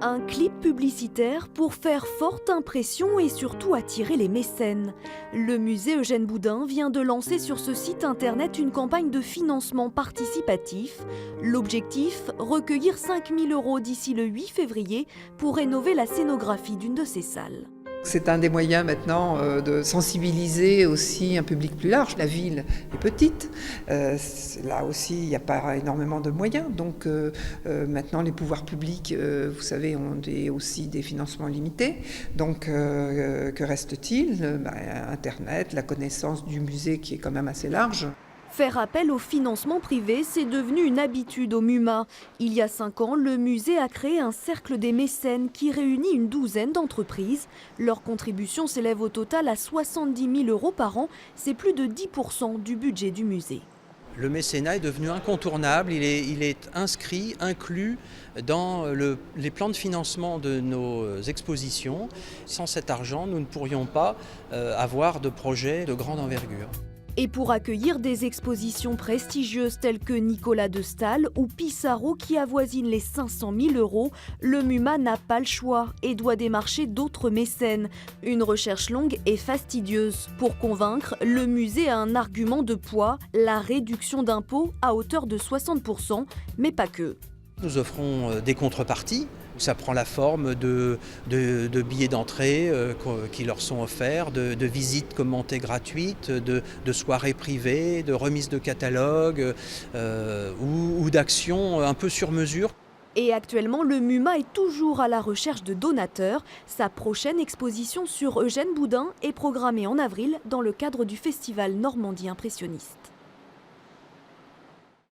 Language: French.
Un clip publicitaire pour faire forte impression et surtout attirer les mécènes. Le musée Eugène Boudin vient de lancer sur ce site internet une campagne de financement participatif. L'objectif, recueillir 5 000 € d'ici le 8 février pour rénover la scénographie d'une de ces salles. C'est un des moyens maintenant de sensibiliser aussi un public plus large. La ville est petite, là aussi il n'y a pas énormément de moyens, donc maintenant les pouvoirs publics, vous savez, ont aussi des financements limités. Donc que reste-t-il? Internet, la connaissance du musée qui est quand même assez large. Faire appel au financement privé, c'est devenu une habitude au MUMA. Il y a 5 ans, le musée a créé un cercle des mécènes qui réunit une douzaine d'entreprises. Leur contribution s'élève au total à 70 000 € par an. C'est plus de 10% du budget du musée. Le mécénat est devenu incontournable, il est inscrit, inclus dans les plans de financement de nos expositions. Sans cet argent, nous ne pourrions pas avoir de projets de grande envergure. Et pour accueillir des expositions prestigieuses telles que Nicolas de Staël ou Pissarro qui avoisinent les 500 000 €, le MUMA n'a pas le choix et doit démarcher d'autres mécènes. Une recherche longue et fastidieuse. Pour convaincre, le musée a un argument de poids, la réduction d'impôts à hauteur de 60%, mais pas que. Nous offrons des contreparties. Ça prend la forme de billets d'entrée qui leur sont offerts, de visites commentées gratuites, de soirées privées, de remises de catalogues ou d'actions un peu sur mesure. Et actuellement, le MUMA est toujours à la recherche de donateurs. Sa prochaine exposition sur Eugène Boudin est programmée en avril dans le cadre du festival Normandie Impressionniste.